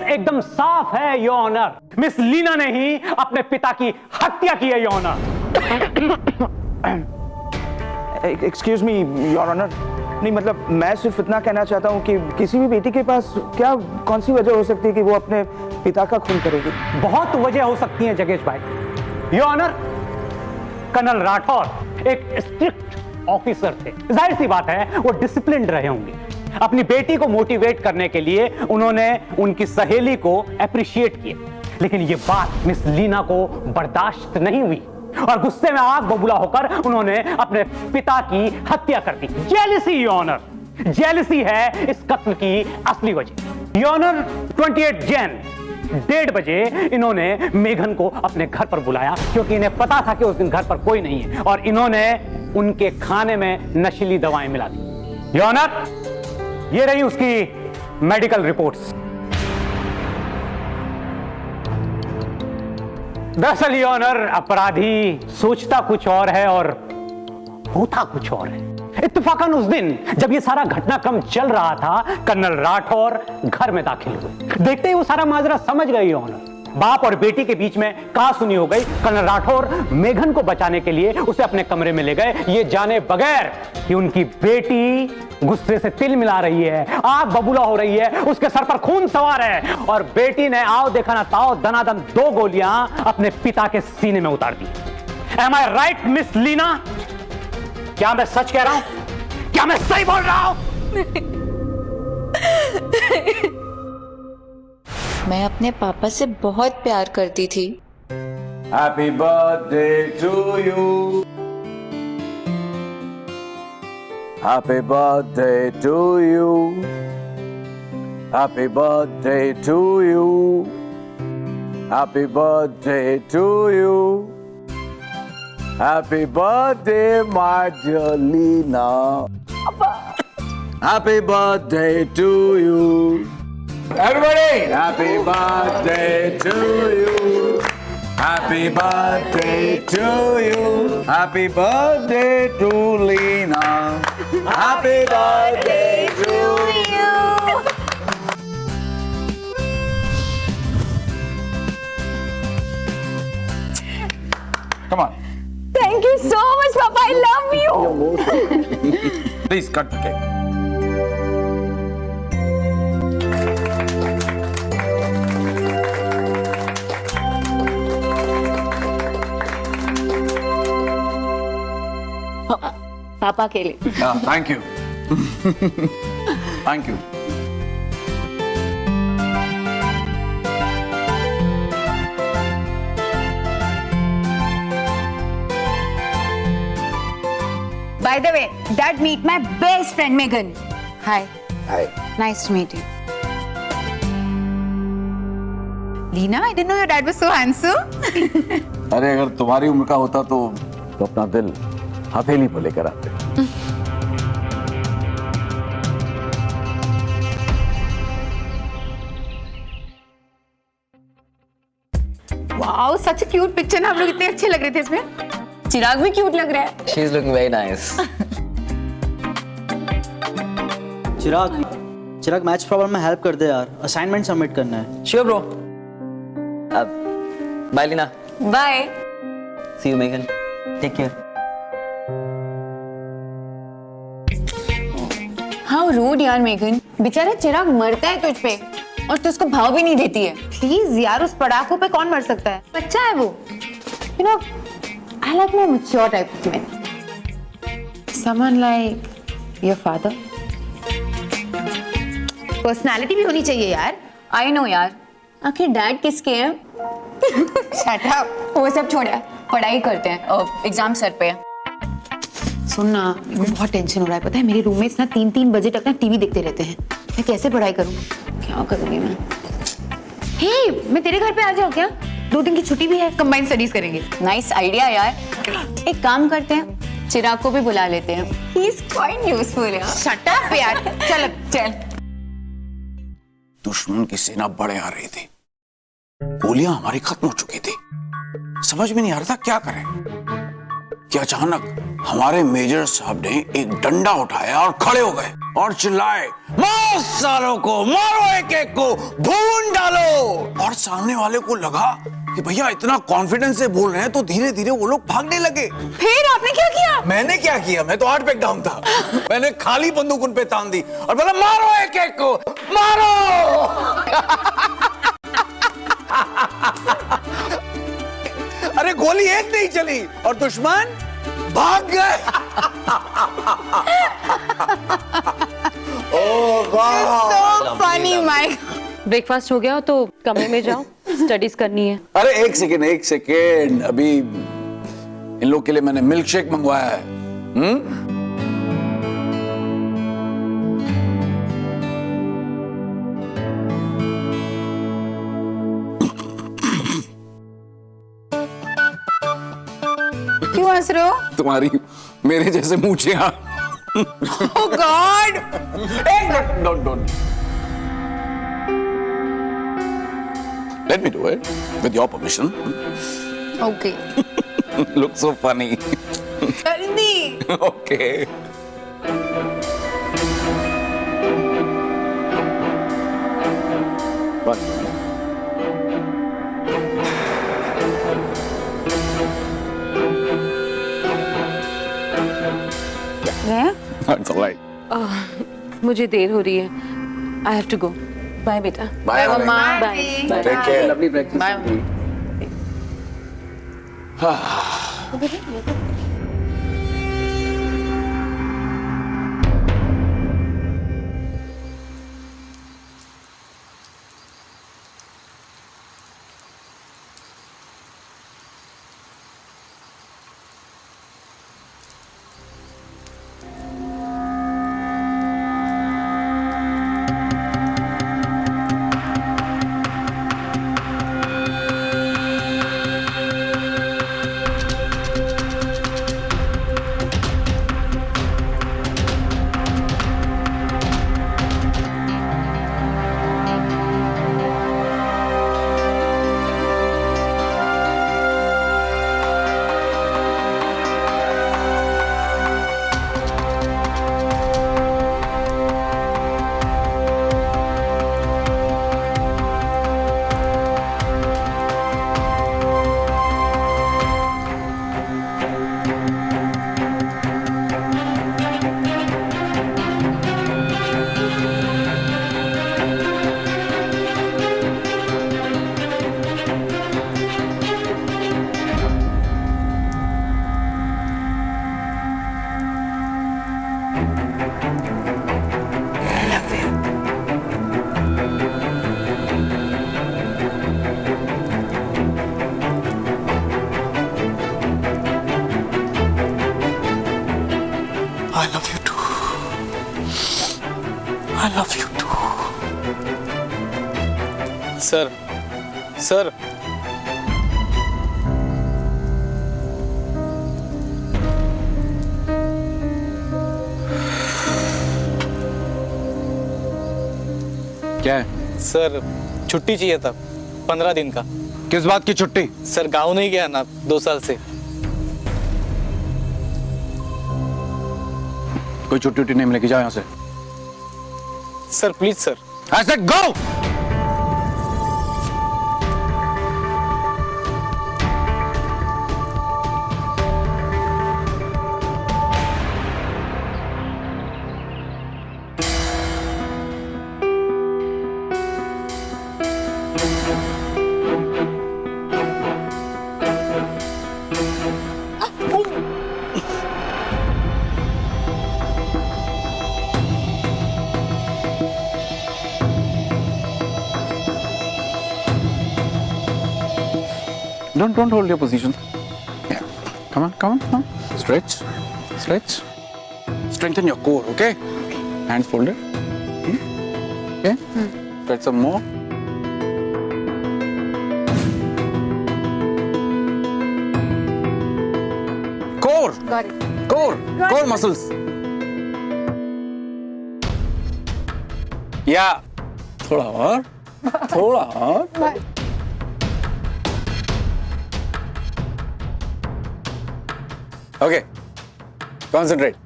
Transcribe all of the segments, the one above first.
एकदम साफ है योर ऑनर, मिस लीना ने ही अपने पिता की हत्या की है your honour. Excuse me your honour, नहीं मतलब मैं सिर्फ इतना कहना चाहता हूँ कि किसी भी बेटी के पास क्या कौन सी वजह हो सकती है कि वो अपने पिता का खून करेगी? बहुत वजह हो सकती है जगेश भाई। योर ऑनर, कर्नल राठौर एक स्ट्रिक्ट ऑफिसर थे, जाहिर सी बात है वो डिसिप्लिन्ड रहे होंगे। अपनी बेटी को मोटिवेट करने के लिए उन्होंने उनकी सहेली को अप्रिशिएट किया, लेकिन ये बात मिस लीना को बर्दाश्त नहीं हुई और गुस्से में आग बबूला होकर उन्होंने अपने पिता की हत्या कर दी। जेलसी योर ऑनर, जेलसी है इस कत्ल की असली वजह। योर ऑनर, 28 जैन 1:30 बजे इन्होंने मेघन को अपने घर पर बुलाया क्योंकि इन्हें पता था कि उस दिन घर पर कोई नहीं है और इन्होंने उनके खाने में नशीली दवाएं मिला दी। योर ऑनर, ये रही उसकी मेडिकल रिपोर्ट्स। दरअसल योर ऑनर, अपराधी सोचता कुछ और है और होता कुछ और है। इत्तेफाकन उस दिन जब ये सारा घटनाक्रम चल रहा था, कर्नल राठौर घर में दाखिल हुए। देखते ही वो सारा माजरा समझ गए योर ऑनर। बाप और बेटी के बीच में कहासुनी हो गई। कर्नल राठौर मेघन को बचाने के लिए उसे अपने कमरे में ले गए, ये जाने बगैर कि उनकी बेटी गुस्से से तिल मिला रही है, आग बबूला हो रही है, उसके सर पर खून सवार है और बेटी ने आओ देखा ना ताओ दनादन 2 गोलियां अपने पिता के सीने में उतार दी। Am I right, miss Leena? क्या मैं सच कह रहा हूं? क्या मैं सही बोल रहा हूं? मैं अपने पापा से बहुत प्यार करती थी। Happy birthday to you. Happy birthday to you. Happy birthday to you. Happy birthday to you. Happy birthday, my dear Lena. Happy birthday to you. Everybody, happy birthday to you. Happy birthday to you. Happy birthday to Lena. Happy birthday to you. Come on. Thank you so much, Papa. I love you. Please cut the cake. पापा के लिए। Yeah, thank you. Thank you. By the way, Dad, meet my best friend Megan. Hi. Hi. Nice to meet you. Lena, I didn't know your dad was so handsome. अरे अगर तुम्हारी उम्र का होता तो अपना दिल हथेली पर लेकर आते। Wow, such a cute picture ना, हम लोग इतने अच्छे लग रहे थे इसमें। चिराग भी क्यूट लग रहा है। She is looking very nice. Chirag match problem में हेल्प कर दे यार, असाइनमेंट सबमिट करना है। Sure, bro. Bye, Lina. Bye. See you, Megan. Take care. How rude यार मेगन, बेचारा चिराग मरता है तुझ पे और तू उसको भाव भी नहीं देती है। प्लीज यार, उस पड़ाकू पे कौन मर सकता है? बच्चा है वो। You know, I like more mature type of men. Someone like your father. Personality भी होनी चाहिए यार। I know यार। आखिर डैड किसके हैं? Shut up. वो सब छोड़ा, पढ़ाई करते हैं। एग्जाम सर पे है। सुन ना, मेरे को बहुत टेंशन हो रहा है। पता है मेरे रूममेट्स ना 3-3 बजे तक ना टीवी देखते रहते हैं। मैं कैसे पढ़ाई करूं? क्या करूंगी मैं? हे, मैं तेरे घर पे आ जाऊं क्या? 2 दिन की छुट्टी भी है, कंबाइंड स्टडीज करेंगे। नाइस आइडिया यार। एक काम करते हैं, चिराग को भी बुला लेते हैं। ही इज क्वाइट यूजफुल यार। शट अप यार। चल चल। दुश्मन की सेना बढ़े आ रही थी, गोलियां हमारी खत्म हो चुकी थी। समझ में नहीं आ रहा था क्या करें कि अचानक हमारे मेजर साहब ने एक डंडा उठाया और खड़े हो गए और चिल्लाए, मारो सालों को, मारो एक एक को, भून डालो। और सामने वाले को लगा कि भैया इतना कॉन्फिडेंस से बोल रहे हैं, तो धीरे धीरे वो लोग भागने लगे। फिर आपने क्या किया? मैंने क्या किया, मैं तो 8 पैक डाउन था। मैंने खाली बंदूक उन पे तान दी और बोला, मारो एक एक को, मारो। अरे गोली एक नहीं चली और दुश्मन भाग गए। ओह वाह, So funny, Mike. ब्रेकफास्ट हो गया तो कमरे में जाओ, स्टडीज करनी है। अरे एक सेकेंड, अभी इन लोग के लिए मैंने मिल्क शेक मंगवाया है। क्यों हंस रहे हो? तुम्हारी मेरे जैसे मूछियां। Oh God! Don't. Let me do it with your permission. Okay. Looks so funny. जल्दी। Okay. What? गया? That's all right. मुझे देर हो रही है। I have to go. Bye बेटा। Bye, मम्मा। Bye. Take care. Lovely breakfast. Bye. I love you too. I love you too. Sir क्या है? सर छुट्टी चाहिए था 15 दिन का। किस बात की छुट्टी? सर गाँव नहीं गया ना 2 साल से। कोई छुट्टी नहीं मिलेगी, जाओ यहाँ से। Sir please sir. I said go! Don't hold your position. Yeah. Come on. Stretch. Strengthen your core, okay? Hands folded. Okay? Stretch some more. core. Got it. Core muscles. Yeah. थोड़ा और. Okay. Concentrate.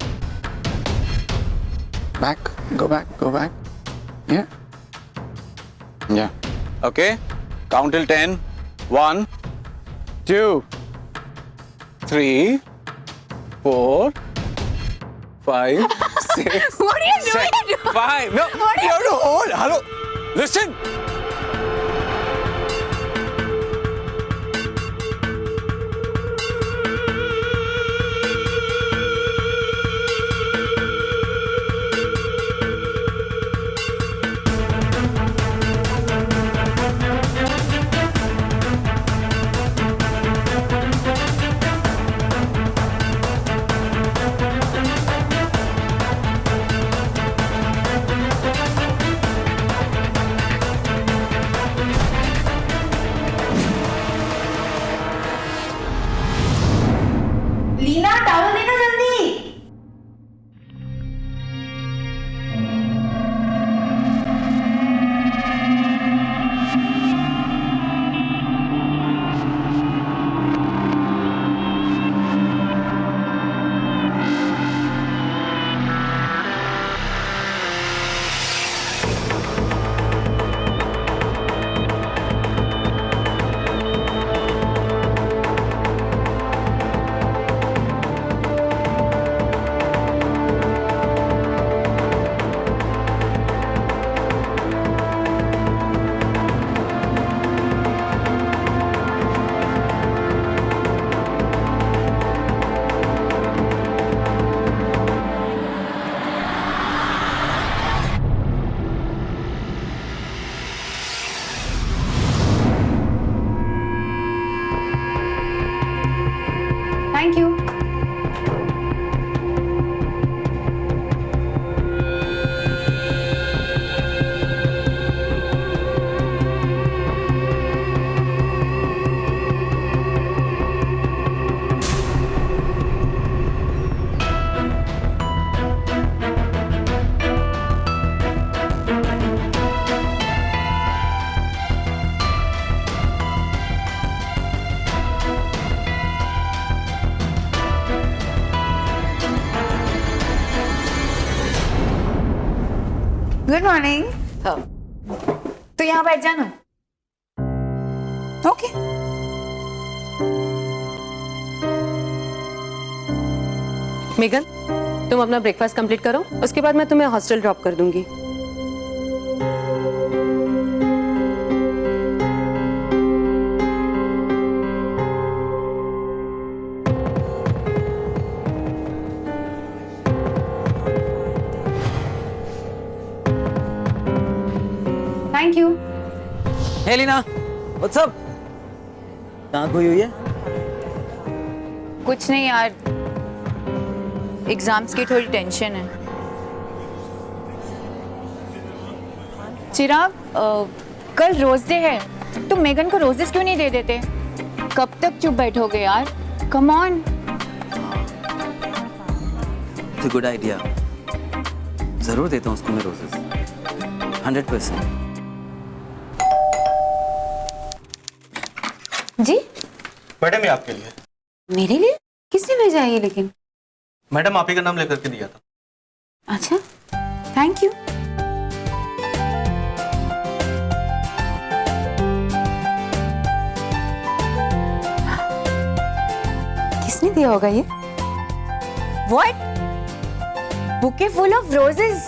Go back. Yeah. Okay. Count till 10. 1, 2, 3, 4, 5, 6. What are you doing? 5. No, you have to hold. Hello. Listen. Leena towel देना जल्दी। Thank you. Good morning. तो यहाँ बैठ जाना। Okay. मेघन, तुम अपना ब्रेकफास्ट कंप्लीट करो, उसके बाद मैं तुम्हें हॉस्टल ड्रॉप कर दूंगी। Thank you. Hey Lina, what's up? कहाँ खोई हुई है? कुछ नहीं यार, एग्जाम्स की थोड़ी टेंशन है। चिराग, कल रोज डे है, तुम मेगन को रोजेस क्यों नहीं दे देते? कब तक चुप बैठोगे यार? Come on. It's a good idea. जरूर देता हूँ उसको मैं रोजेस। 100%. जी मैडम ये आपके लिए। मेरे लिए? किसने भेजा है ये लेकिन? मैडम आप ही का नाम लेकर के दिया था। अच्छा, थैंक यू। किसने दिया होगा ये? What? Bouquet full of roses.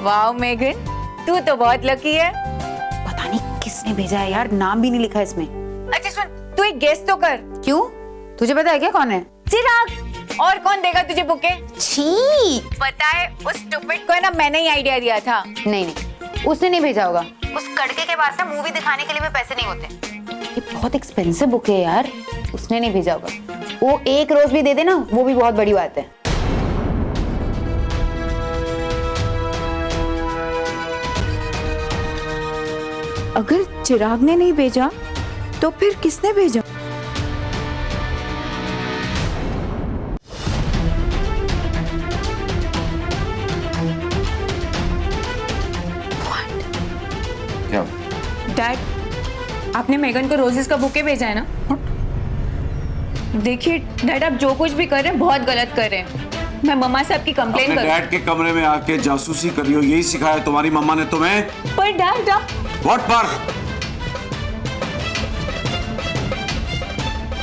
Wow Megan, तू तो बहुत लकी है। पता नहीं किसने भेजा है यार, नाम भी नहीं लिखा इसमें। अच्छा सुन, तू एक गेस तो कर। क्यों? तुझे पता है क्या कौन है? चिराग। और कौन देगा तुझे बुके? छी, पता है उस स्टूपिड को है ना, मैंने ही आइडिया दिया था। नहीं नहीं, उसने नहीं भेजा होगा। उस कड़के के पास ना मूवी दिखाने के लिए भी पैसे नहीं होते। ये बहुत एक्सपेंसिव बुके है यार, उसने नहीं भेजा होगा। वो एक रोज भी दे दे ना, वो भी बहुत बड़ी बात है। अगर चिराग ने नहीं भेजा तो फिर किसने भेजा? आपने मेगन को रोजेस का बुके भेजा है ना? देखिए डैड, आप जो कुछ भी कर रहे हैं बहुत गलत कर रहे हैं। मैं मम्मा से आपकी कंप्लेन अपने करूँ। डैड के कमरे में आके जासूसी कर रही हो, यही सिखाया तुम्हारी मम्मा ने तुम्हें? पर डैड आप व्हाट पर?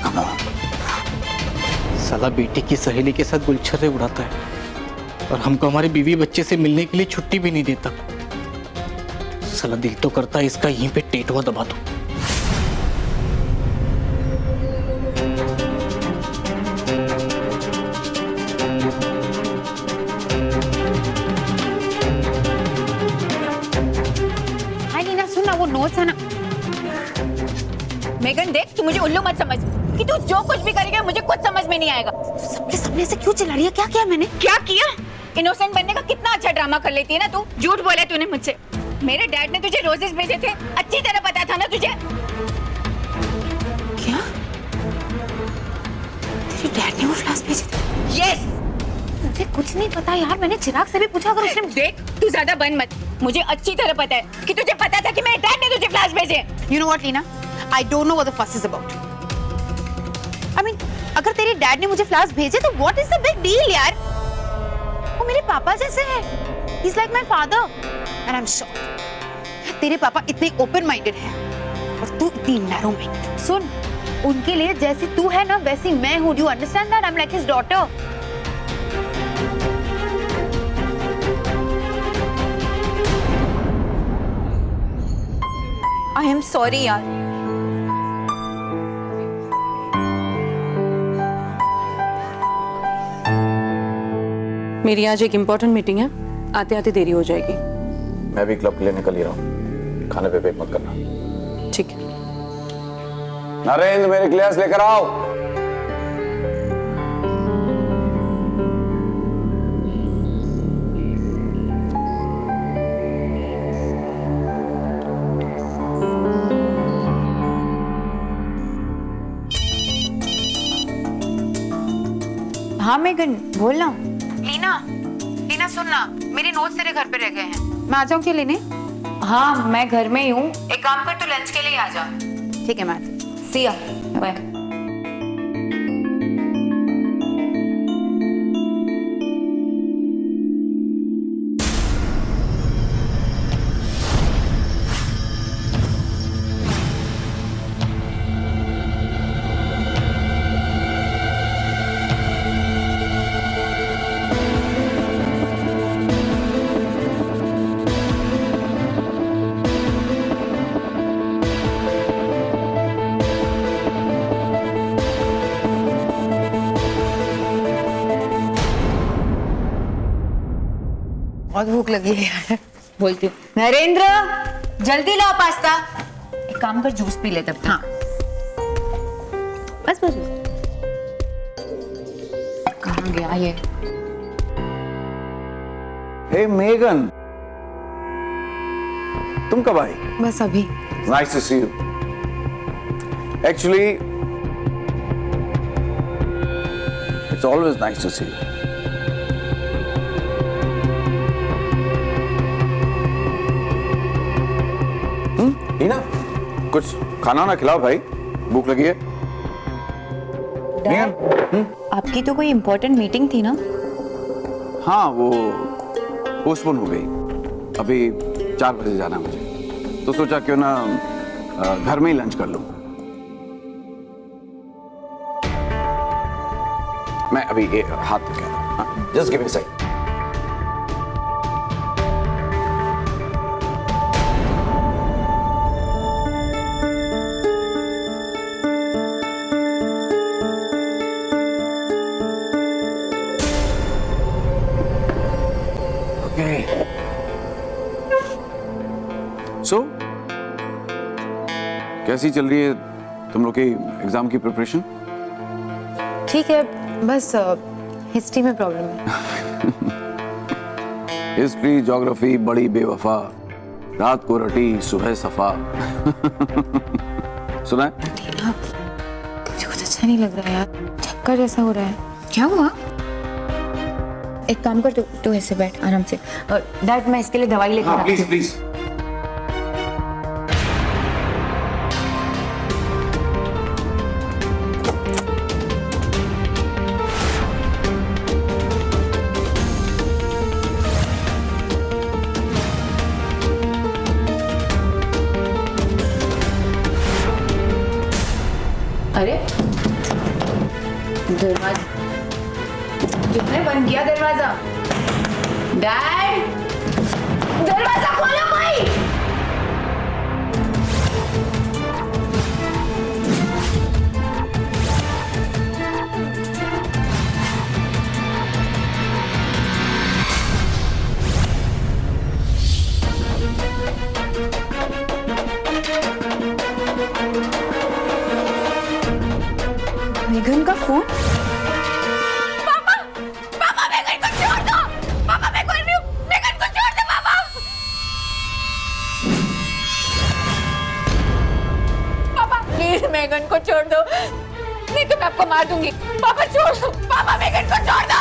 Come on. साला बेटी की सहेली के साथ गुलछर्रे उड़ाता है और हमको हमारे बीवी बच्चे से मिलने के लिए छुट्टी भी नहीं देता। साला दिल तो करता है इसका यहीं पे टेटुआ दबा दो। हाय नीना, सुन ना, वो नोट्स है ना। मेगन देख, तू मुझे उल्लू मत समझ कि तू जो कुछ भी करेगा मुझे कुछ समझ में नहीं आएगा। सबके सामने से क्यों चिल्ला रही है? क्या किया मैंने? क्या किया? इनोसेंट बनने का कितना अच्छा ड्रामा कर लेती है ना तू। झूठ बोला तूने मुझसे। मेरे डैड ने तुझे रोजेस भेजे थे, अच्छी तरह पता था ना तुझे। क्या? तेरे डैड ने वो फ्लास्क भेजे थे? यस। मुझे कुछ नहीं पता यार, मैंने चिराग से भी पूछा। अगर उसने देख, तू ज्यादा बन मत। मुझे अच्छी तरह पता है कि तुझे पता था कि मेरे डैड ने तुझे फ्लास्क भेजे। You know what, Leena? I don't know what the fuss is about. I mean, अगर तेरे डैड ने मुझे फ्लास्क भेजे तो what is the big deal यार? वो मेरे पापा जैसे हैं। He's like my father, and I'm shocked. तेरे पापा इतने ओपन माइंडेड हैं और तू इतनी नैरो माइंडेड। सुन, उनके लिए जैसी तू है ना वैसी मैं हूँ। Do you understand that? I'm like his daughter. I am sorry यार। मेरी आज एक इम्पोर्टेंट मीटिंग है, आते आते देरी हो जाएगी। मैं भी क्लब के लिए निकल ही रहा हूँ, खाने पे वेट मत करना। ठीक है। नरेंद्र, मेरे ग्लास लेकर आओ। हाँ मेगन, बोल ना। लीना सुन ना, मेरे नोट्स तेरे घर पे रह गए हैं। मैं आ जाऊँ क्या लेने? हाँ, मैं घर में ही हूँ। एक काम कर, तू लंच के लिए आ जा। ठीक है, मैं आती हूँ। See ya, bye. बहुत भूख लगी है यार। बोलती हूँ, नरेंद्र जल्दी लाओ पास्ता। एक काम कर, जूस पी ले तब। हाँ बस बस। कहाँ गया ये? हे मेगन, तुम कब आई? बस अभी। Nice to see you. Actually, it's always nice to see you. Neena, कुछ खाना ना खिलाओ भाई, भूख लगी है। आपकी तो कोई इम्पोर्टेंट मीटिंग थी ना? हाँ, वो पोस्टपोन हो गई। अभी 4 बजे जाना है मुझे, तो सोचा क्यों ना घर में ही लंच कर लूं। मैं अभी हाथ धो के आता हूं। Just give me a second. So, कैसी चल रही है तुम लोग की एग्जाम की प्रिपरेशन? ठीक है, बस हिस्ट्री में प्रॉब्लम है। हिस्ट्री ज्योग्राफी बड़ी बेवफा, रात को रटी सुबह सफा। सुना है? मुझे कुछ अच्छा नहीं लग रहा है यार, चक्कर जैसा हो रहा है। क्या हुआ? एक काम कर, तू ऐसे बैठ आराम से। डैड, मैं इसके लिए दवाई लेकर आती हूँ। Please please. दरवाजा किसने बंद किया? दरवाजा डैड, दरवाजा खोलो कोई। मेघन का फोन। पापा, पापा मेघन को छोड़ दो। पापा मैं कोई नहीं हूँ, मेघन को छोड़ दो पापा। पापा प्लीज मेघन को छोड़ दो, नहीं तो मैं आपको मार दूंगी। पापा छोड़ दो, पापा मेघन को छोड़ दो,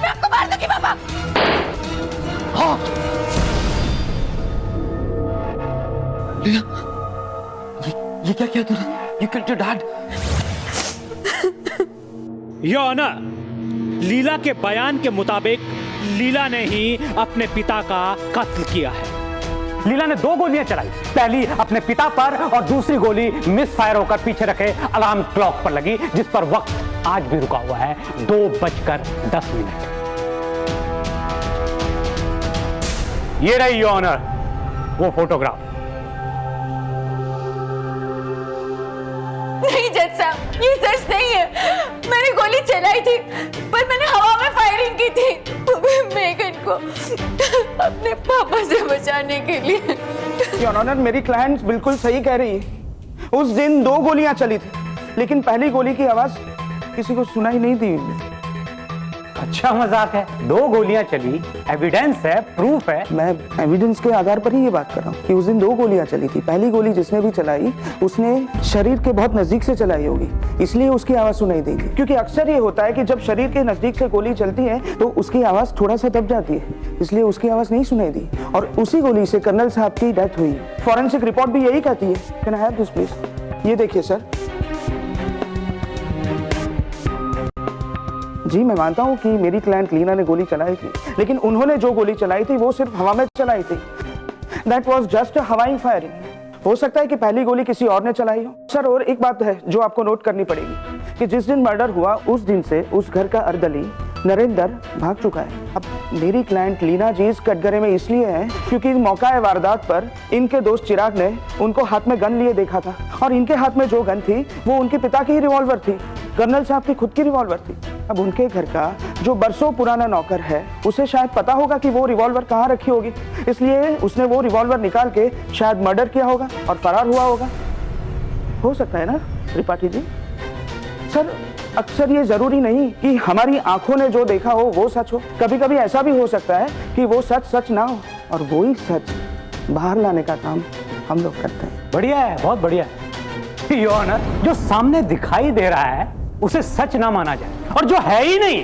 मैं आपको मार दूंगी पापा। हाँ। ये क्या किया तूने? You killed your dad. Your honour, Leela के बयान के मुताबिक लीला ने ही अपने पिता का कत्ल किया है। लीला ने 2 गोलियां चलाई, पहली अपने पिता पर और दूसरी गोली मिस फायर होकर पीछे रखे अलार्म क्लॉक पर लगी, जिस पर वक्त आज भी रुका हुआ है 2:10। ये रही योर ऑनर वो फोटोग्राफ। नहीं जज साहब, ये सच नहीं है। मैंने गोली चलाई थी, पर मैंने हवा में फायरिंग की थी, वो भी मेघन को अपने पापा से बचाने के लिए। योर ऑनर, मेरी क्लाइंट बिल्कुल सही कह रही है। उस दिन 2 गोलियां चली थी, लेकिन पहली गोली की आवाज किसी को सुनाई नहीं दी। अच्छा मजाक है, 2 गोलियां चली, एविडेंस है, प्रूफ है। मैं एविडेंस के आधार पर ही ये बात कर रहा हूँ कि उस दिन 2 गोलियां चली थी। पहली गोली जिसने भी चलाई उसने शरीर के बहुत नजदीक से चलाई होगी, इसलिए उसकी आवाज सुनाई देगी। क्योंकि अक्सर ये होता है कि जब शरीर के नजदीक से गोली चलती है तो उसकी आवाज थोड़ा सा दब जाती है, इसलिए उसकी आवाज नहीं सुनाई दी और उसी गोली से कर्नल साहब की डेथ हुई। फॉरेंसिक रिपोर्ट भी यही कहती है। Can I have this please? ये देखिए सर। जी मैं मानता हूं कि मेरी क्लाइंट लीना ने गोली चलाई थी, लेकिन उन्होंने जो गोली चलाई थी वो सिर्फ हवा में चलाई थी। दैट वॉज जस्ट अ हवाई फायरिंग। हो सकता है कि पहली गोली किसी और ने चलाई हो। सर और एक बात है जो आपको नोट करनी पड़ेगी कि जिस दिन मर्डर हुआ उस दिन से उस घर का अर्दली नरेंद्र भाग चुका है। अब मेरी क्लाइंट लीना जी इस कटघरे में इसलिए है क्योंकि मौका वारदात पर इनके दोस्त चिराग ने उनको हाथ में गन लिए देखा था और इनके हाथ में जो गन थी वो उनके पिता की ही रिवॉल्वर थी, कर्नल साहब की खुद की रिवॉल्वर थी। अब उनके घर का जो बरसों पुराना नौकर है उसे शायद पता होगा कि वो रिवॉल्वर कहाँ रखी होगी, इसलिए उसने वो रिवॉल्वर निकाल के शायद मर्डर किया होगा और फरार हुआ होगा। हो सकता है ना त्रिपाठी जी? सर अक्सर ये जरूरी नहीं कि हमारी आंखों ने जो देखा हो वो सच हो, कभी कभी ऐसा भी हो सकता है कि वो सच ना हो और वही सच बाहर लाने का काम हम लोग करते हैं। बढ़िया है, बहुत बढ़िया है। योर ऑनर, जो सामने दिखाई दे रहा है उसे सच ना माना जाए और जो है ही नहीं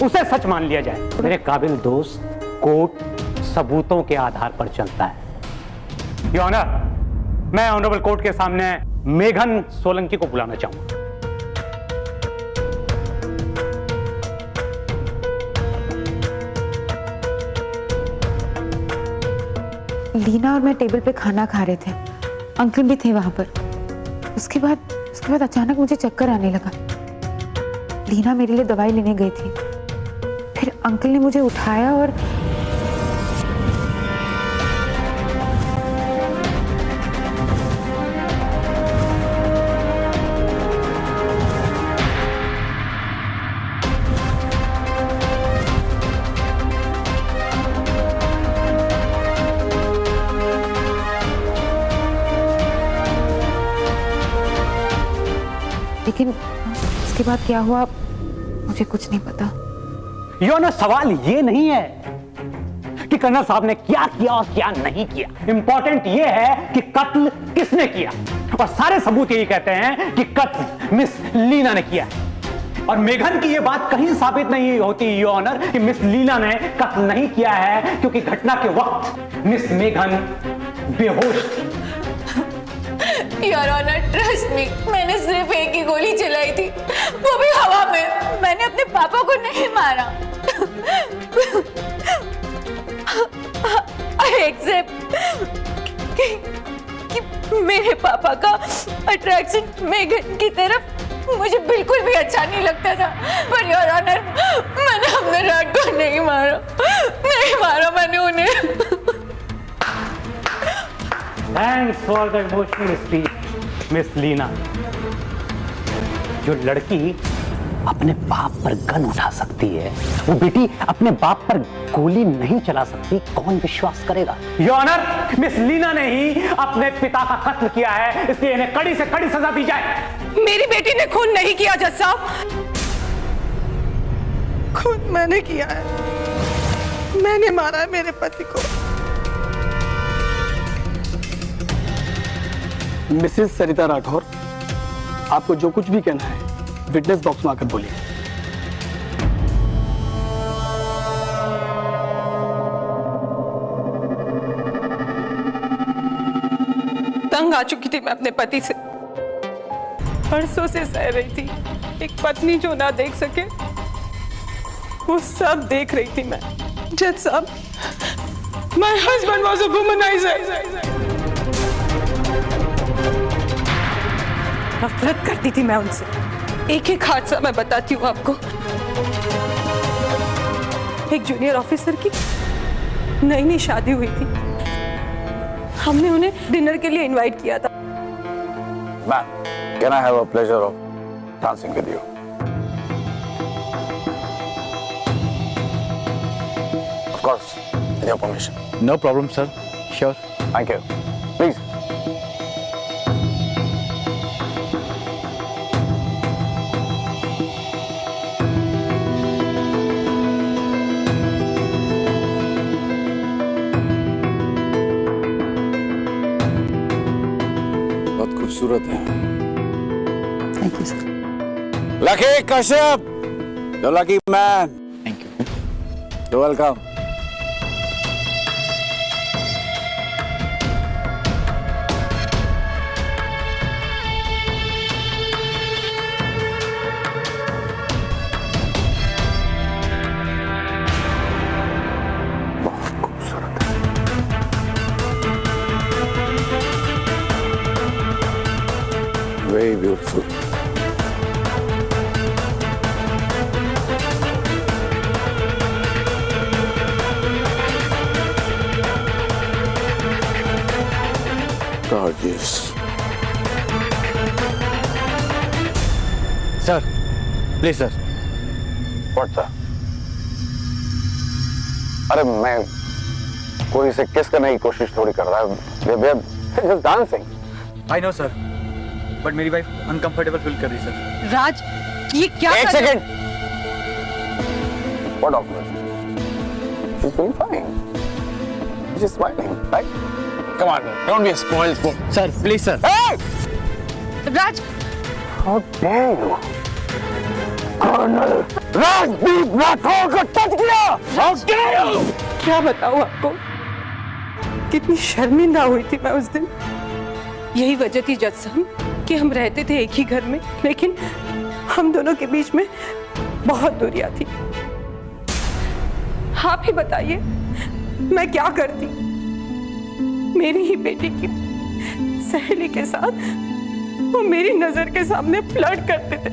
उसे सच मान लिया जाए। मेरे काबिल दोस्त, कोर्ट सबूतों के आधार पर चलता है। योर ऑनर, मैं ऑनरेबल कोर्ट के सामने मेघन सोलंकी को बुलाना चाहूंगा। लीना और मैं टेबल पे खाना खा रहे थे, अंकल भी थे वहां पर। उसके बाद अचानक मुझे चक्कर आने लगा। लीना मेरे लिए दवाई लेने गई थी, फिर अंकल ने मुझे उठाया और लेकिन उसके बाद क्या हुआ मुझे कुछ नहीं पता। योर ऑनर, सवाल ये नहीं है कि कर्नल साहब ने क्या किया और क्या नहीं किया। इंपॉर्टेंट ये है कि कत्ल किसने किया, और सारे सबूत यही कहते हैं कि कत्ल मिस लीना ने किया है। और मेघन की यह बात कहीं साबित नहीं होती योर ऑनर कि मिस लीना ने कत्ल नहीं किया है, क्योंकि घटना के वक्त मिस मेघन बेहोश थी। योर ऑनर ट्रस्ट मी, मैंने सिर्फ एक ही गोली चलाई थी, वो भी हवा में। मैंने अपने पापा को नहीं मारा। आई एक्सेप्ट कि मेरे पापा का अट्रैक्शन मेघन की तरफ मुझे बिल्कुल भी अच्छा अच्छा नहीं लगता था, पर योर ऑनर मैंने अपने राज को नहीं मारा मैंने उन्हें। Thanks for the emotional speech miss Leena. जो लड़की अपने बाप पर गन उठा सकती है, वो बेटी अपने बाप पर गोली नहीं चला सकती, कौन विश्वास करेगा? योर ऑनर, मिस लीना ने ही अपने पिता का कत्ल किया है, इसलिए इन्हें कड़ी से कड़ी सजा दी जाए। मेरी बेटी ने खून नहीं किया जज साहब, खून मैंने किया है, मैंने मारा है मेरे पति को। मिसेस सरिता राठौर, आपको जो कुछ भी कहना है विटनेस बॉक्स में आकर बोलिए। तंग आ चुकी थी मैं अपने पति से, बरसों से सह रही थी। एक पत्नी जो ना देख सके वो सब देख रही थी मैं। जज साहब, my husband was a womaniser. नफरत करती थी मैं उनसे। एक एक हादसा मैं बताती हूँ आपको। एक जूनियर ऑफिसर की नई नई शादी हुई थी, हमने उन्हें डिनर के लिए इनवाइट किया था। Ma'am, can I have a pleasure of dancing with you? Of course, with your permission. No problem sir, sure. Thank you. Please. खूबसूरत है। Thank you sir. Lucky Kashyap, the lucky man. Thank you. You welcome. बहुत खूबसूरत है। Very beautiful. Gorgeous. Sir please sir. What sir? अरे मैं कोई से किस करने की कोशिश थोड़ी कर रहा है। We are just dancing. I know sir, but मेरी वाइफ अनकंफर्टेबल फील कर रही सर। राज, ये क्या एक कर रहे हो? Second. What awkward? She's doing fine. She's smiling, right? Come on, don't be a spoiled sport. Sir please sir. Hey! Raj, How dare you? Colonel Rajdeep Rathore को टच किया! How dare you? क्या बताऊं आपको, कितनी शर्मिंदा हुई थी मैं उस दिन। यही वजह थी जज साहब कि हम रहते थे एक ही घर में, लेकिन हम दोनों के बीच में बहुत दूरियां थी। आप ही बताइए मैं क्या करती। मेरी ही बेटी की सहेली के साथ वो मेरी नजर के सामने फ्लर्ट करते थे।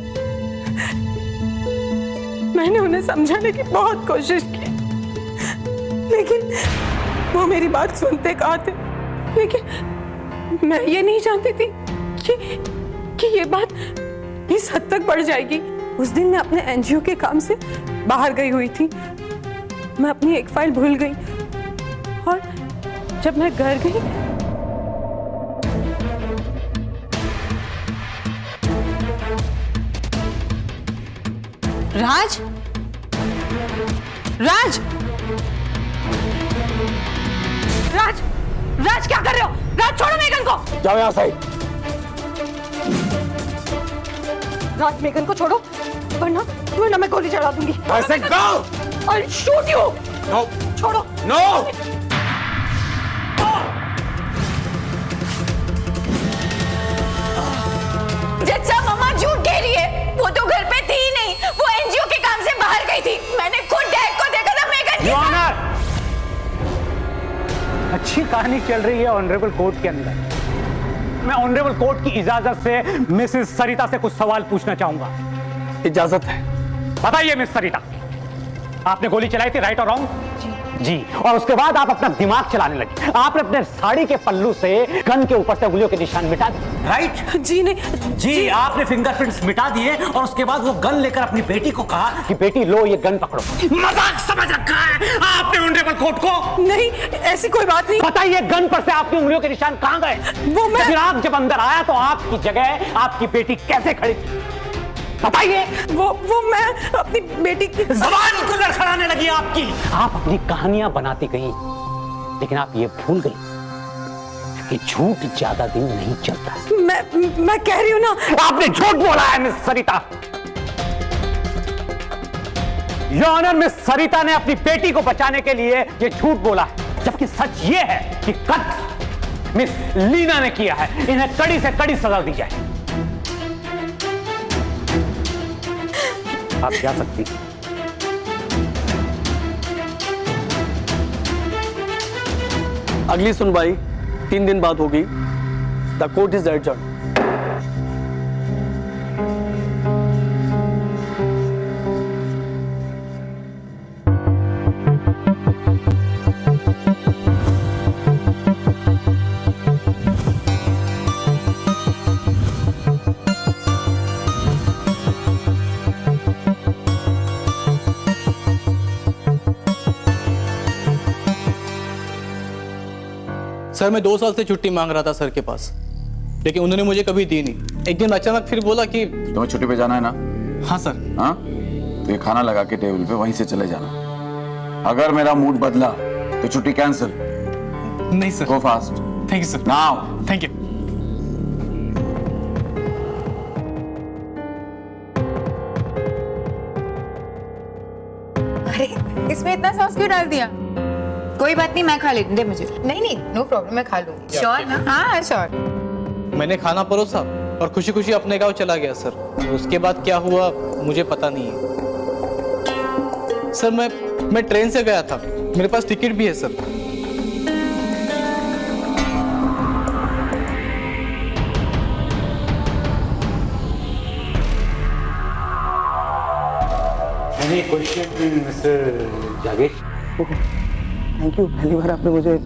मैंने उन्हें समझाने की बहुत कोशिश की, लेकिन वो मेरी बात सुनते कहाँ थे। लेकिन मैं ये नहीं जानती थी कि ये बात इस हद तक बढ़ जाएगी। उस दिन मैं अपने एनजीओ के काम से बाहर गई हुई थी। मैं अपनी एक फाइल भूल गई और जब मैं घर गई राज, राज, राज, राज क्या कर रहे हो? राज छोड़ो मेगन को। जाओ यहाँ से। राज, मेगन को छोड़ो, वरना मैं गोली चढ़ा दूंगी। I said go! I'll shoot you! No! छोड़ो। No! जज्जा मम्मा झूठ कह रही है, वो तो घर पे थी ही नहीं, वो एनजीओ के काम से बाहर गई थी। मैंने खुद डैड को देखा था मेगन के साथ। अच्छी कहानी चल रही है ऑनरेबल कोर्ट के अंदर। मैं ऑनरेबल कोर्ट की इजाजत से मिसेस सरिता से कुछ सवाल पूछना चाहूंगा। इजाजत है। बताइए मिस सरिता, आपने गोली चलाई थी, राइट और रॉन्ग? जी। और उसके बाद आप अपना दिमाग चलाने लगे। आपने अपने साड़ी के पल्लू से गन के ऊपर से उंगलियों के निशान मिटा दिए, राइट? जी नहीं जी, आपने फिंगरप्रिंट्स मिटा दिए और उसके बाद वो गन लेकर अपनी बेटी को कहा कि बेटी लो ये गन पकड़ो। मजाक समझ रखा है आपने ऑनरेबल कोर्ट को? नहीं, ऐसी कोई बात नहीं। बताइए गन पर से आपकी उंगलियों के निशान कहां गए? वो मैं चिराग जब अंदर आया तो आपकी जगह आपकी बेटी कैसे खड़ी थी? बताइए। वो मैं अपनी बेटी की जबान को लड़खड़ाने लगी आपकी। आप अपनी कहानियां बनाती गई, लेकिन आप ये भूल गई कि झूठ ज्यादा दिन नहीं चलता। मैं कह रही हूँ ना, आपने झूठ बोला है miss Sarita. Your honour, miss Sarita ने अपनी बेटी को बचाने के लिए ये झूठ बोला है, जबकि सच ये है कि कत्ल मिस लीना ने किया है। इन्हें कड़ी से कड़ी सजा दी जाए। आप जा सकती हैं। अगली सुनवाई 3 दिन बाद होगी। The court is adjourn. Sir मैं 2 साल से छुट्टी मांग रहा था सर के पास, लेकिन उन्होंने मुझे कभी दी नहीं। एक दिन अचानक फिर बोला कि तुम्हें छुट्टी पे जाना है ना? हाँ सर। हाँ, तो ये खाना लगा के टेबल पे वहीं से चले जाना। अगर मेरा मूड बदला तो छुट्टी कैंसिल। नहीं sir. Go fast. Thank you sir. Now. Thank you. अरे इसमें इतना सॉस क्यों डाल दिया? कोई बात नहीं, मैं खा लेती, दे मुझे। नहीं, नो प्रॉब्लम, मैं खा लूंगी। श्योर ना? हाँ श्योर। मैंने खाना परोसा और खुशी खुशी अपने गांव चला गया सर। उसके बाद क्या हुआ मुझे पता नहीं है सर। मैं ट्रेन से गया था, मेरे पास टिकट भी है सर। Any question, Mr. जागेश? थैंक यू, पहली बार आपने मुझे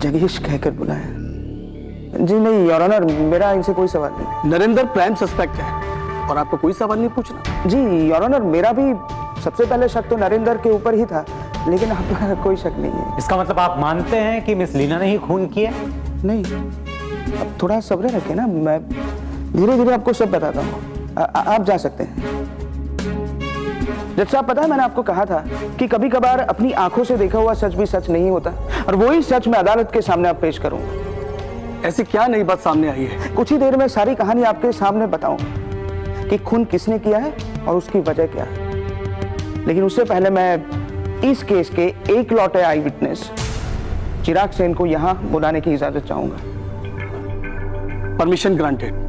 जगेश कहकर बुलाया। जी नहीं योर ऑनर, मेरा इनसे कोई सवाल नहीं। नरेंद्र प्राइम सस्पेक्ट है और आपको कोई सवाल नहीं पूछना। जी योर ऑनर, मेरा भी सबसे पहले शक तो नरेंद्र के ऊपर ही था, लेकिन आपका कोई शक नहीं है। इसका मतलब आप मानते हैं कि मिस लीना ने ही खून किया? नहीं, अब थोड़ा सब्र रखें ना, मैं धीरे धीरे आपको सब बताता हूँ। आप जा सकते हैं। जज साहब, पता है मैंने आपको कहा था कि कभी कभार अपनी आंखों से देखा हुआ सच भी सच नहीं होता, और वही सच मैं अदालत के सामने आप पेश करूंगा। ऐसी क्या नई बात सामने आई है? कुछ ही देर में सारी कहानी आपके सामने बताऊंगा कि खून किसने किया है और उसकी वजह क्या है। लेकिन उससे पहले मैं इस केस के एक लौटे आई विटनेस चिराग सेन को यहां बुलाने की इजाजत चाहूंगा। Permission granted.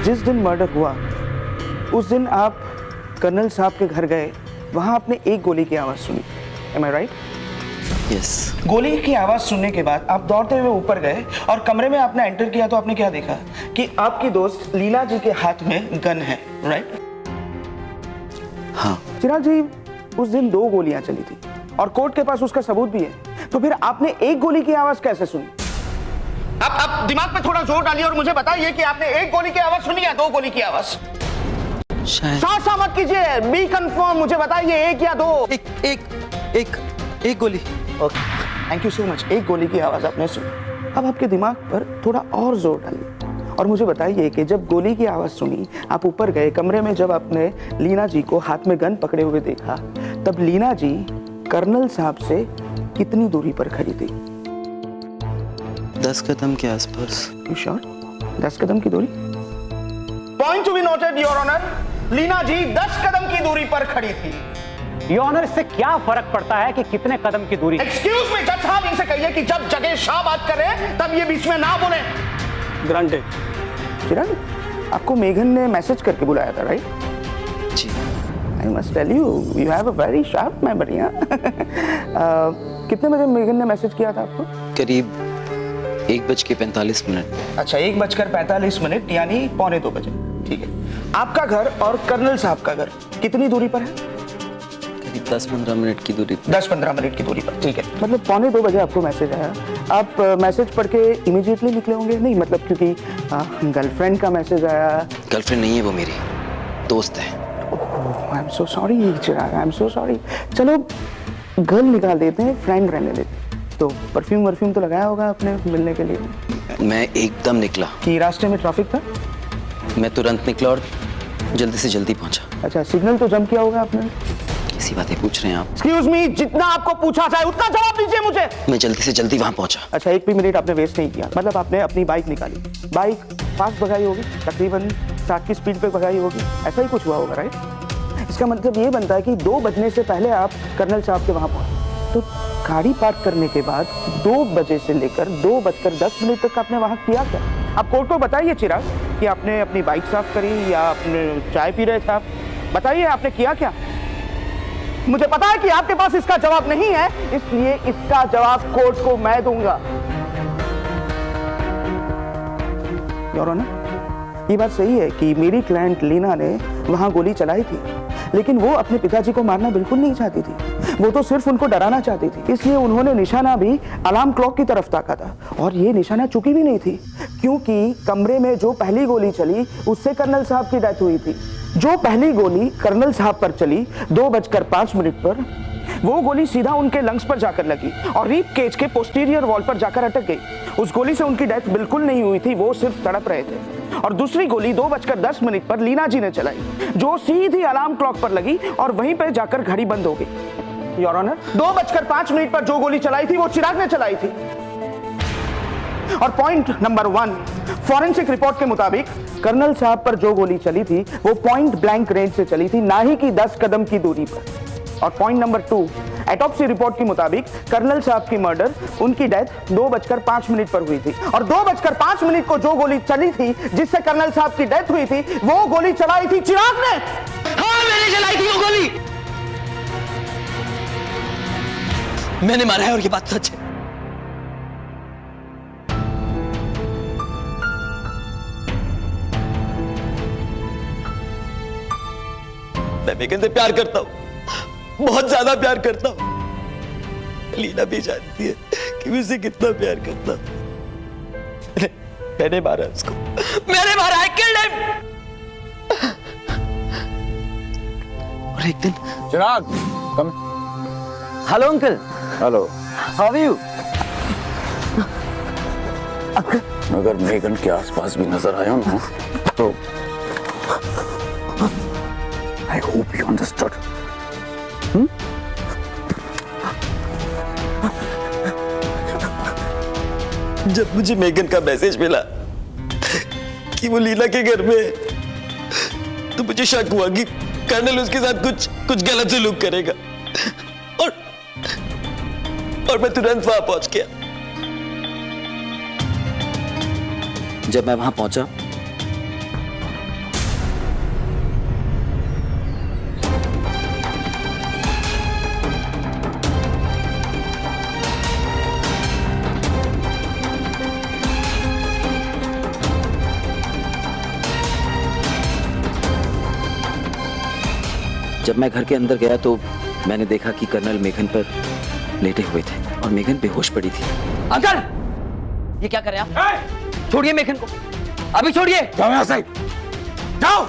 जिस दिन मर्डर हुआ उस दिन आप कर्नल साहब के घर गए, वहां आपने एक गोली की आवाज सुनी। Am I right? यस। गोली की आवाज सुनने के बाद आप दौड़ते हुए ऊपर गए और कमरे में आपने एंटर किया तो आपने क्या देखा कि आपकी दोस्त लीना जी के हाथ में गन है, राइट? हाँ। चिराग जी, उस दिन 2 गोलियां चली थी और कोर्ट के पास उसका सबूत भी है, तो फिर आपने एक गोली की आवाज कैसे सुनी? आप दिमाग पे थोड़ा जोर डालिए और मुझे बताइए कि आपने एक गोली की आवाज सुनी या 2 गोली की आवाज? शायद मत कीजिए, बी कंफर्म, मुझे बताइए एक या 2? एक गोली। Okay, thank you so much. एक गोली की आवाज आपने सुनी। अब आपके दिमाग पर थोड़ा और जोर डालिए और मुझे बताइए कि जब गोली की आवाज सुनी, आप ऊपर गए कमरे में, जब आपने लीना जी को हाथ में गन पकड़े हुए देखा, तब लीना जी कर्नल साहब से कितनी दूरी पर खड़ी थी? 10 कदम के आसपास। You sure? 10 कदम की दूरी? Point to be noted your honour, Leena ji 10 कदम की दूरी पर खड़ी थी। योर ऑनर, इससे क्या फर्क पड़ता है कि कितने कदम की दूरी? एक्सक्यूज मी जज साहब, इनसे कहिए कि जब जगेश शाह बात कर रहे हैं तब ये बीच में ना बोले। ग्रांटेड। चिराग, आपको मेघन ने मैसेज करके बुलाया था, राइट? जी। I must tell you, you have a very sharp memory, huh? कितने बजे मेघन ने मैसेज किया था आपको? करीब 1:45 अच्छा, 1:45 यानी 1:45 बजे। ठीक है। आपका घर और कर्नल साहब का घर कितनी दूरी पर है? करीब 10-15 मिनट की दूरी पर। 10-15 मिनट की दूरी पर। ठीक है, मतलब 1:45 बजे आपको मैसेज आया। आप मैसेज पढ़ के इमीडिएटली निकले होंगे? नहीं मतलब क्योंकि गर्लफ्रेंड का मैसेज आया। गर्लफ्रेंड नहीं है वो, मेरी दोस्त है। I am so sorry Chirag, I am so sorry. चलो गर्ल निकाल देते हैं, फ्रेंड रहने देते हैं। तो परफ्यूम तो लगाया होगा आपने मिलने के लिए? मैं एकदम निकला कि रास्ते में ट्रैफिक था? मैं तुरंत निकला और जल्दी से जल्दी पहुंचा। अच्छा, सिग्नल तो जंप किया होगा आपने? कैसी बातें पूछ रहे हैं आप? एक्सक्यूज मी, जितना आपको पूछा जाए उतना जवाब दीजिए मुझे। मैं जल्दी से जल्दी वहां पहुंचा। अच्छा, एक भी मिनट आपने वेस्ट नहीं किया। मतलब आपने अपनी बाइक निकाली, बाइक फास्ट भगाई होगी, तकरीबन 60 की स्पीड पे भगाई होगी, ऐसा ही कुछ हुआ होगा, राइट? इसका मतलब ये बनता है कि 2 बजने से पहले आप कर्नल साहब के वहां पहुंचे। तो गाड़ी पार्क करने के बाद 2 बजे से लेकर 2:10 तक आपने वहां किया क्या? आप कोर्ट को बताइए चिराग कि आपने अपनी बाइक साफ करी या आपने चाय पी रहे थे आप? बताइए आपने किया क्या? मुझे पता है कि आपके पास इसका जवाब नहीं है, इसलिए इसका जवाब कोर्ट को मैं दूंगा। योर ऑनर, ये बात सही है कि मेरी क्लाइंट लीना ने वहां गोली चलाई थी, लेकिन वो अपने पिताजी को मारना बिल्कुल नहीं चाहती थी। वो तो सिर्फ उनको डराना चाहती थी, इसलिए उन्होंने निशाना भी अलार्म क्लॉक की तरफ ताका था। और ये निशाना चुकी भी नहीं थी, क्योंकि कमरे में जो पहली गोली चली उससे कर्नल साहब की डेथ हुई थी। जो पहली गोली कर्नल साहब पर चली 2:05 पर, वो गोली सीधा उनके लंग्स पर जाकर लगी और रीप केज के पोस्टीरियर वॉल पर जाकर अटक गई। उस गोली से उनकी डेथ बिल्कुल नहीं हुई थी, वो सिर्फ तड़प रहे थे। और दूसरी गोली 2:10 पर लीना जी ने चलाई, जो सीधी अलार्म क्लॉक पर लगी और वहीं पर जाकर घड़ी बंद हो गई। योर ऑनर, 2:05 पर जो गोली चलाई थी वो चिराग ने चलाई थी। और पॉइंट नंबर 1, फॉरेंसिक रिपोर्ट के मुताबिक कर्नल साहब पर जो गोली चली थी वो पॉइंट ब्लैंक रेंज से चली थी, ना ही कि 10 कदम की दूरी पर। और पॉइंट नंबर 2, एटॉप्सी रिपोर्ट के मुताबिक कर्नल साहब की मर्डर, उनकी डेथ 2:05 पर हुई थी। और 2:05 को जो गोली चली थी जिससे कर्नल साहब की डेथ हुई थी, वो गोली चलाई थी चिराग ने। हाँ, मैंने चलाई थी वो गोली। मैंने मारा है और ये बात सच है। मैं मेघन से प्यार करता हूं, बहुत ज्यादा प्यार करता हूं। लीना भी जानती है कि मैं उसे कितना प्यार करता हूं। मैंने मारा उसको, मैंने मारा है, किल्ड हिम। और एक दिन Chirag, come. Hello uncle. Hello. How are you? अगर मेघन के आसपास भी नजर आया ना तो I hope you understood. जब मुझे मेघन का मैसेज मिला कि वो लीला के घर में है, तो मुझे शक हुआ कि कर्नल उसके साथ कुछ गलत सलूक करेगा। और मैं तुरंत वहां पहुंच गया। जब मैं वहां पहुंचा जब मैं घर के अंदर गया तो मैंने देखा कि कर्नल मेघन पर लेटे हुए थे और मेघन बेहोश पड़ी थी। अंकल, ये क्या कर रहे हैं आप? छोड़िए मेघन को, अभी छोड़िए। जाओ यहाँ से, जाओ।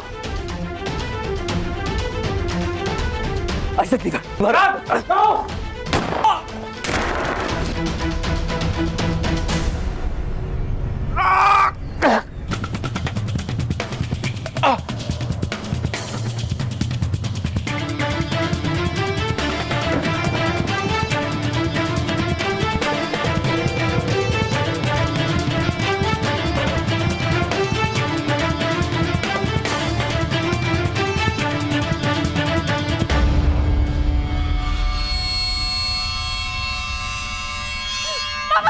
ऐसे किधर? जाओ।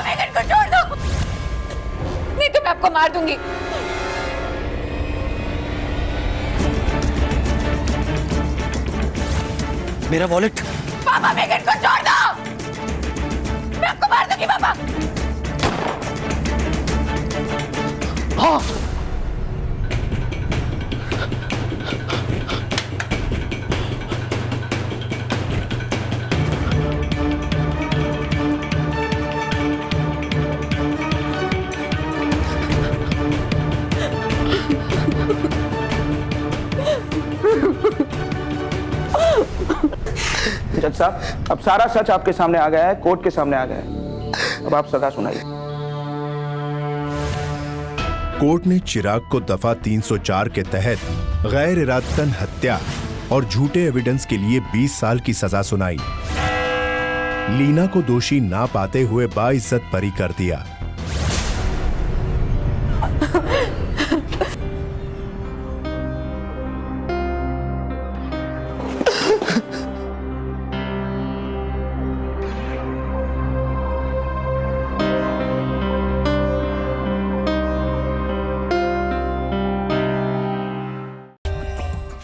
मेघन को छोड़ दो, नहीं तो मैं आपको मार दूंगी। मेरा वॉलेट। पापा, मेघन को छोड़ दो। मैं आपको मार दूंगी पापा। हाँ जज साहब, अब सारा सच आपके सामने आ गया है, कोर्ट के सामने आ गया है। अब आप सजा सुनाइए। कोर्ट ने चिराग को दफा 304 के तहत गैर इरादतन हत्या और झूठे एविडेंस के लिए 20 साल की सजा सुनाई। लीना को दोषी ना पाते हुए बाइज्जत बरी कर दिया।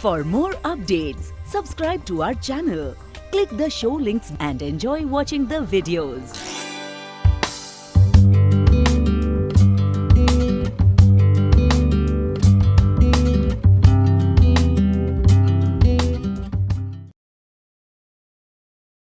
For more updates, subscribe to our channel, click the show links and enjoy watching the videos.